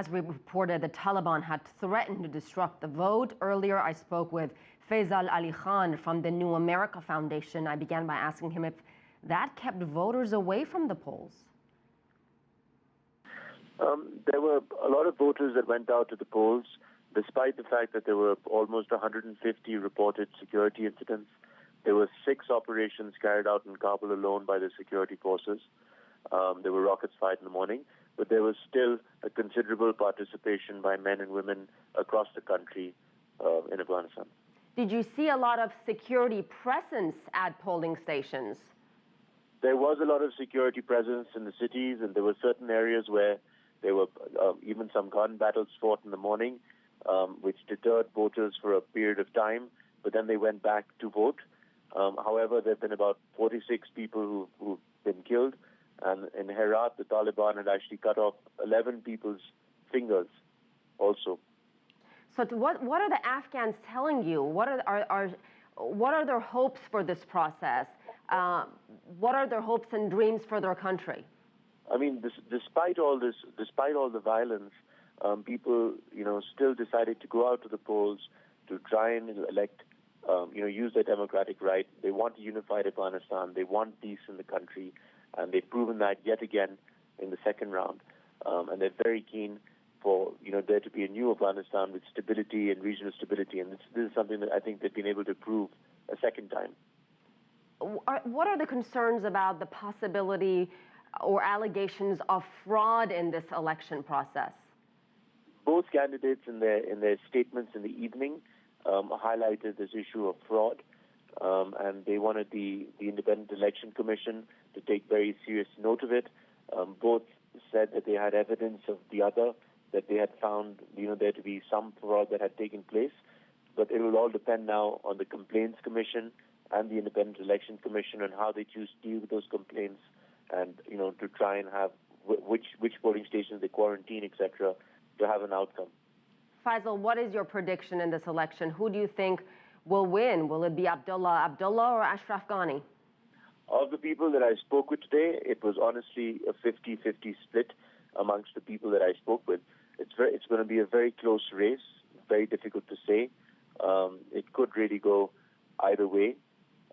As we reported, the Taliban had threatened to disrupt the vote. Earlier, I spoke with Faiysal AliKhan from the New America Foundation. I began by asking him if that kept voters away from the polls. There were a lot of voters that went out to the polls, despite the fact that there were almost 150 reported security incidents. There were 6 operations carried out in Kabul alone by the security forces. There were rockets fired in the morning, but there was still a considerable participation by men and women across the country in Afghanistan. Did you see a lot of security presence at polling stations? There was a lot of security presence in the cities, and there were certain areas where there were even some gun battles fought in the morning, which deterred voters for a period of time, but then they went back to vote. However, there have been about 46 people who've been killed, and in Herat, the Taliban had actually cut off 11 people's fingers also. So what are the Afghans telling you? What are their hopes for this process? What are their hopes and dreams for their country? I mean, despite all the violence, people, still decided to go out to the polls to try and elect, use their democratic right. They want a unified Afghanistan. They want peace in the country, and they've proven that yet again in the second round. And they're very keen for there to be a new Afghanistan with stability and regional stability. And this is something that I think they've been able to prove a second time. What are the concerns about the possibility or allegations of fraud in this election process? Both candidates in their statements in the evening highlighted this issue of fraud, and they wanted the Independent Election Commission to take very serious note of it. Both said that they had evidence of the other, that they had found there to be some fraud that had taken place, but it will all depend now on the Complaints Commission and the Independent Election Commission and how they choose to deal with those complaints, and to try and have which polling stations they quarantine, etc., to have an outcome. Faiysal, what is your prediction in this election? Who do you think will win? Will it be Abdullah or Ashraf Ghani? Of the people that I spoke with today, it was honestly a 50-50 split amongst the people that I spoke with. It's going to be a very close race, very difficult to say. It could really go either way.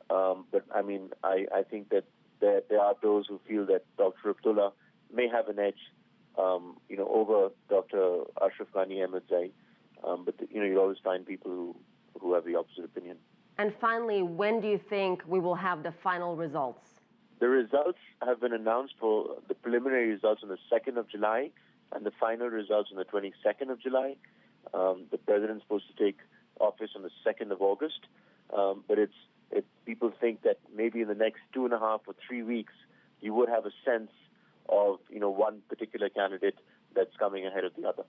But I mean, I think that there are those who feel that Dr. Abdullah may have an edge, over Dr. Ashraf Ghani Ahmadzai. But you always find people who have the opposite opinion. And finally, when do you think we will have the final results? The results have been announced for the preliminary results on the 2nd of July and the final results on the 22nd of July. The president's supposed to take office on the 2nd of August. But people think that maybe in the next 2.5 or 3 weeks, you would have a sense of one particular candidate that's coming ahead of the other.